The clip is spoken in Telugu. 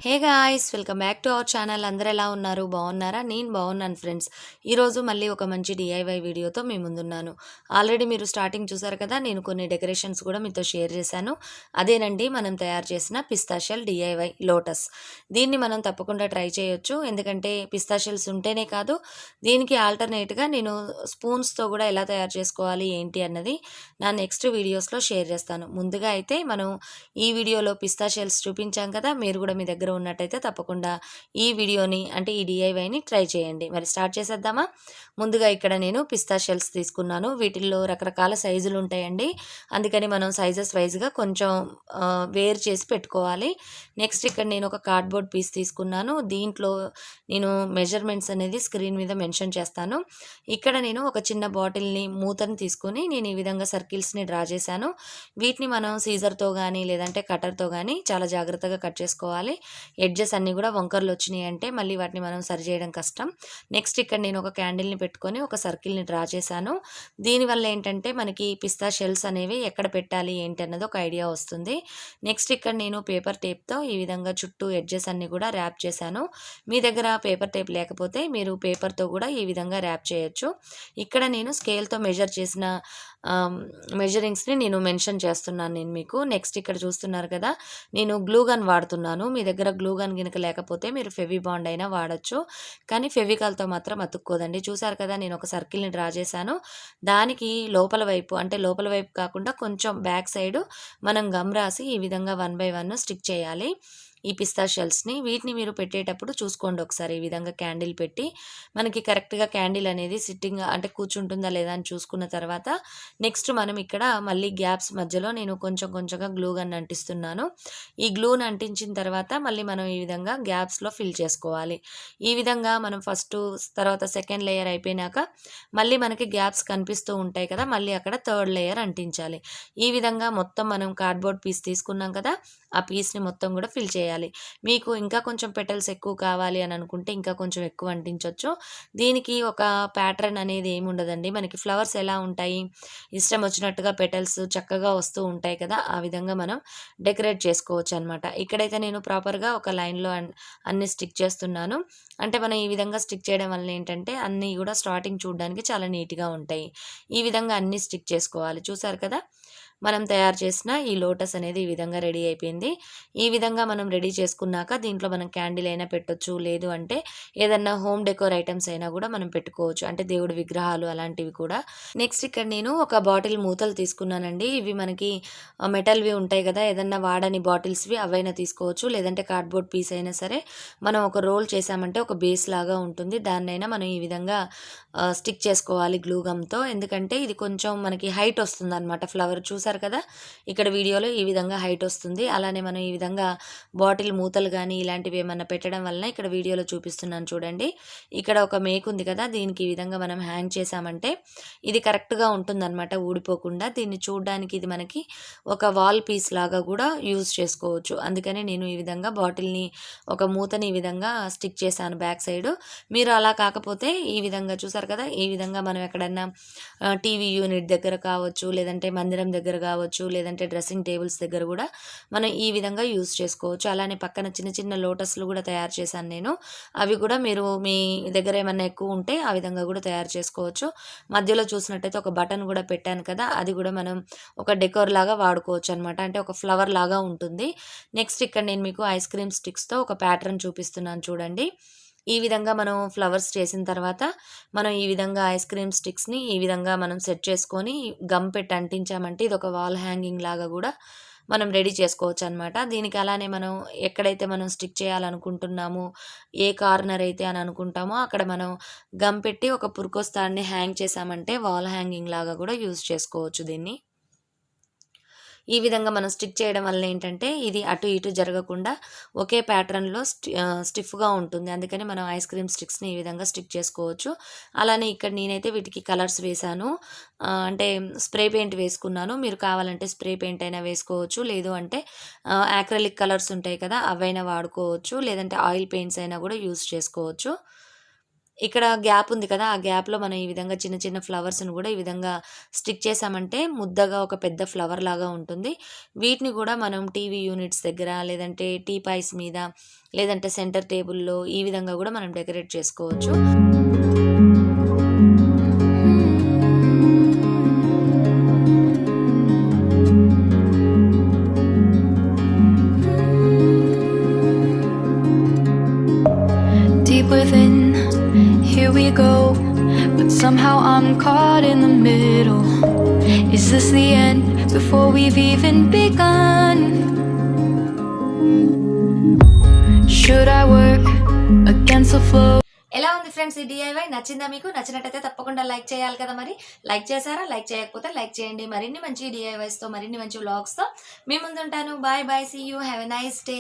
Hey guys, welcome back to our channel. అందరూ ఎలా ఉన్నారు? బాగున్నారా? నేను బాగున్నాను ఫ్రెండ్స్. ఈరోజు మళ్ళీ ఒక మంచి డిఐవై వీడియోతో మీ ముందున్నాను. ఆల్రెడీ మీరు స్టార్టింగ్ చూసారు కదా, నేను కొన్ని డెకరేషన్స్ కూడా మీతో షేర్ చేశాను. అదేనండి మనం తయారు చేసిన పిస్తాషియల్ డిఐవై లోటస్. దీన్ని మనం తప్పకుండా ట్రై చేయొచ్చు. ఎందుకంటే పిస్తాషియల్స్ ఉంటేనే కాదు, దీనికి ఆల్టర్నేట్గా నేను స్పూన్స్తో కూడా ఎలా తయారు చేసుకోవాలి ఏంటి అన్నది నా నెక్స్ట్ వీడియోస్లో షేర్ చేస్తాను. ముందుగా అయితే మనం ఈ వీడియోలో పిస్తాషియల్స్ చూపించాం కదా, మీరు కూడా మీ దగ్గర ఉన్నట్టయితే తప్పకుండా ఈ వీడియోని అంటే ఈ డిఐవైని ట్రై చేయండి. మరి స్టార్ట్ చేసేద్దామా? ముందుగా ఇక్కడ నేను పిస్తా షెల్స్ తీసుకున్నాను. వీటిల్లో రకరకాల సైజులు ఉంటాయండి, అందుకని మనం సైజెస్ వైజ్గా కొంచెం వేర్ చేసి పెట్టుకోవాలి. నెక్స్ట్ ఇక్కడ నేను ఒక కార్డ్బోర్డ్ పీస్ తీసుకున్నాను. దీంట్లో నేను మెజర్మెంట్స్ అనేది స్క్రీన్ మీద మెన్షన్ చేస్తాను. ఇక్కడ నేను ఒక చిన్న బాటిల్ని మూతని తీసుకొని నేను ఈ విధంగా సర్కిల్స్ని డ్రా చేశాను. వీటిని మనం సీజర్తో కానీ లేదంటే కటర్తో కానీ చాలా జాగ్రత్తగా కట్ చేసుకోవాలి. ఎడ్జెస్ అన్నీ కూడా వంకర్లు వచ్చినాయి అంటే మళ్ళీ వాటిని మనం సరి చేయడం కష్టం. నెక్స్ట్ ఇక్కడ నేను ఒక క్యాండిల్ని పెట్టుకొని ఒక సర్కిల్ని డ్రా చేశాను. దీనివల్ల ఏంటంటే మనకి పిస్తా షెల్స్ అనేవి ఎక్కడ పెట్టాలి ఏంటి అన్నది ఒక ఐడియా వస్తుంది. నెక్స్ట్ ఇక్కడ నేను పేపర్ టేప్తో ఈ విధంగా చుట్టూ ఎడ్జెస్ అన్నీ కూడా ర్యాప్ చేశాను. మీ దగ్గర పేపర్ టేప్ లేకపోతే మీరు పేపర్తో కూడా ఈ విధంగా ర్యాప్ చేయొచ్చు. ఇక్కడ నేను స్కేల్తో మెజర్ చేసిన మెజరింగ్స్ని నేను మెన్షన్ చేస్తున్నాను నేను మీకు. నెక్స్ట్ ఇక్కడ చూస్తున్నారు కదా, నేను గ్లూ గన్ వాడుతున్నాను. మీ దగ్గర గ్లూ గన్ గినక లేకపోతే మీరు ఫెవి బాండ్ అయినా వాడచ్చు, కానీ ఫెవికాల్తో మాత్రం అతుక్కోదండి. చూసారు కదా, నేను ఒక సర్కిల్ని డ్రా చేశాను. దానికి లోపల వైపు అంటే లోపల వైపు కాకుండా కొంచెం బ్యాక్ సైడ్ మనం గమ్ రాసి ఈ విధంగా 1 by 1 స్టిక్ చేయాలి ఈ పిస్తా షెల్స్ని. వీటిని మీరు పెట్టేటప్పుడు చూసుకోండి ఒకసారి. ఈ విధంగా క్యాండిల్ పెట్టి మనకి కరెక్ట్గా క్యాండిల్ అనేది సిట్టింగ్ అంటే కూర్చుంటుందా లేదా అని చూసుకున్న తర్వాత నెక్స్ట్ మనం ఇక్కడ మళ్ళీ గ్యాప్స్ మధ్యలో నేను కొంచెంగా గ్లూ గన్ అంటిస్తున్నాను. ఈ గ్లూని అంటించిన తర్వాత మళ్ళీ మనం ఈ విధంగా గ్యాప్స్లో ఫిల్ చేసుకోవాలి. ఈ విధంగా మనం ఫస్ట్ తర్వాత సెకండ్ లేయర్ అయిపోయినాక మళ్ళీ మనకి గ్యాప్స్ కనిపిస్తూ ఉంటాయి కదా, మళ్ళీ అక్కడ థర్డ్ లేయర్ అంటించాలి. ఈ విధంగా మొత్తం మనం కార్డ్బోర్డ్ పీస్ తీసుకున్నాం కదా, ఆ పీస్ని మొత్తం కూడా ఫిల్ చేయాలి. మీకు ఇంకా కొంచెం పెటల్స్ ఎక్కువ కావాలి అని అనుకుంటే ఇంకా కొంచెం ఎక్కువ అంటించవచ్చు. దీనికి ఒక ప్యాటర్న్ అనేది ఏమి ఉండదండి. మనకి ఫ్లవర్స్ ఎలా ఉంటాయి, ఇష్టం వచ్చినట్టుగా పెటల్స్ చక్కగా వస్తూ ఉంటాయి కదా, ఆ విధంగా మనం డెకరేట్ చేసుకోవచ్చు అనమాట. ఇక్కడైతే నేను ప్రాపర్గా ఒక లైన్లో అన్ని స్టిక్ చేస్తున్నాను. అంటే మనం ఈ విధంగా స్టిక్ చేయడం వల్ల ఏంటంటే అన్నీ కూడా స్టార్టింగ్ చూడడానికి చాలా నీట్గా ఉంటాయి. ఈ విధంగా అన్నీ స్టిక్ చేసుకోవాలి. చూసారు కదా, మనం తయారు చేసిన ఈ లోటస్ అనేది ఈ విధంగా రెడీ అయిపోయింది. ఈ విధంగా మనం రెడీ చేసుకున్నాక దీంట్లో మనం క్యాండిల్ అయినా పెట్టొచ్చు, లేదు అంటే ఏదన్నా హోమ్ డెకోర్ ఐటమ్స్ అయినా కూడా మనం పెట్టుకోవచ్చు, అంటే దేవుడి విగ్రహాలు అలాంటివి కూడా. నెక్స్ట్ ఇక్కడ నేను ఒక బాటిల్ మూతలు తీసుకున్నానండి. ఇవి మనకి మెటల్వి ఉంటాయి కదా, ఏదన్నా వాడని బాటిల్స్వి అవైనా తీసుకోవచ్చు, లేదంటే కార్డ్బోర్డ్ పీస్ అయినా సరే మనం ఒక రోల్ చేసామంటే ఒక బేస్ లాగా ఉంటుంది. దాన్నైనా మనం ఈ విధంగా స్టిక్ చేసుకోవాలి గ్లూ గమ్తో. ఎందుకంటే ఇది కొంచెం మనకి హైట్ వస్తుంది అనమాట. ఫ్లవర్ చూసారు కదా, ఇక్కడ వీడియోలో ఈ విధంగా హైట్ వస్తుంది. అలానే మనం ఈ విధంగా బాటిల్ మూతలు కానీ ఇలాంటివి ఏమన్నా పెట్టడం వలన ఇక్కడ వీడియోలో చూపిస్తున్నాను చూడండి. ఇక్కడ ఒక మేక్ ఉంది కదా, దీనికి ఈ విధంగా మనం హ్యాంగ్ చేసామంటే ఇది కరెక్ట్గా ఉంటుందన్నమాట, ఊడిపోకుండా. దీన్ని చూడడానికి ఇది మనకి ఒక వాల్ పీస్ లాగా కూడా యూజ్ చేసుకోవచ్చు. అందుకని నేను ఈ విధంగా బాటిల్ని ఒక మూతని ఈ విధంగా స్టిక్ చేశాను బ్యాక్ సైడ్. మీరు అలా కాకపోతే ఈ విధంగా చూసారు కదా, ఈ విధంగా మనం ఎక్కడన్నా టీవీ యూనిట్ దగ్గర కావచ్చు, లేదంటే మందిరం దగ్గర కావచ్చు, లేదంటే డ్రెస్సింగ్ టేబుల్స్ దగ్గర కూడా మనం ఈ విధంగా యూజ్ చేసుకోవచ్చు. అలానే పక్కన చిన్న చిన్న లోటస్లు కూడా తయారు చేశాను నేను. అవి కూడా మీరు మీ దగ్గర ఏమన్నా ఎక్కువ ఉంటే ఆ విధంగా కూడా తయారు చేసుకోవచ్చు. మధ్యలో చూసినట్టయితే ఒక బటన్ కూడా పెట్టాను కదా, అది కూడా మనం ఒక డెకోర్ లాగా వాడుకోవచ్చు అనమాట, అంటే ఒక ఫ్లవర్ లాగా ఉంటుంది. నెక్స్ట్ ఇక్కడ నేను మీకు ఐస్ క్రీమ్ స్టిక్స్తో ఒక ప్యాటర్న్ చూపిస్తున్నాను చూడండి. ఈ విధంగా మనం ఫ్లవర్స్ చేసిన తర్వాత మనం ఈ విధంగా ఐస్ క్రీమ్ స్టిక్స్ని ఈ విధంగా మనం సెట్ చేసుకొని గమ్ పెట్టి అంటించామంటే ఇది ఒక వాల్ హ్యాంగింగ్ లాగా కూడా మనం రెడీ చేసుకోవచ్చు అనమాట. దీనికి అలానే మనం ఎక్కడైతే మనం స్టిక్ చేయాలనుకుంటున్నామో, ఏ కార్నర్ అయితే అని అనుకుంటామో అక్కడ మనం గమ్ పెట్టి ఒక పురుకొస్తాన్ని హ్యాంగ్ చేసామంటే వాల్ హ్యాంగింగ్ లాగా కూడా యూజ్ చేసుకోవచ్చు దీన్ని. ఈ విధంగా మనం స్టిక్ చేయడం వల్ల ఏంటంటే ఇది అటు ఇటు జరగకుండా ఒకే ప్యాటర్న్లో స్టిఫ్గా ఉంటుంది. అందుకని మనం ఐస్ క్రీమ్ స్టిక్స్ని ఈ విధంగా స్టిక్ చేసుకోవచ్చు. అలానే ఇక్కడ నేనైతే వీటికి కలర్స్ వేశాను, అంటే స్ప్రే పెయింట్ వేసుకున్నాను. మీరు కావాలంటే స్ప్రే పెయింట్ అయినా వేసుకోవచ్చు, లేదు అంటే యాక్రిలిక్ కలర్స్ ఉంటాయి కదా, అవైనా వాడుకోవచ్చు, లేదంటే ఆయిల్ పెయింట్స్ అయినా కూడా యూజ్ చేసుకోవచ్చు. ఇక్కడ గ్యాప్ ఉంది కదా, ఆ గ్యాప్‌లో మనం ఈ విధంగా చిన్న చిన్న ఫ్లవర్స్‌ని గూడా ఈ విధంగా స్టిక్ చేశామంటే ముద్దగా ఒక పెద్ద ఫ్లవర్ లాగా ఉంటుంది. వీటిని గూడా మనం టీవీ యూనిట్స్ దగ్గర, లేదంటే టీపాయ్స్ మీద, లేదంటే సెంటర్ టేబుల్‌లో ఈ విధంగా గూడా మనం డెకరేట్ చేసుకోవచ్చు. Deep within, here we go, but somehow I'm caught in the middle. Is this the end before we've even begun? Should I work against the flow? ఎలా ఉంది ఫ్రెండ్స్ ఈ డిఐవై? నచ్చిందా మీకు? నచ్చినట్టయితే తప్పకుండా లైక్ చేయాలి కదా మరి. లైక్ చేశారా? లైక్ చేయకపోతే లైక్ చేయండి. మరిన్ని మంచి డిఐవైస్‌తో, మరిన్ని మంచి వ్లాగ్స్‌తో మీ ముందుంటాను. Bye bye. See you. Have a nice day.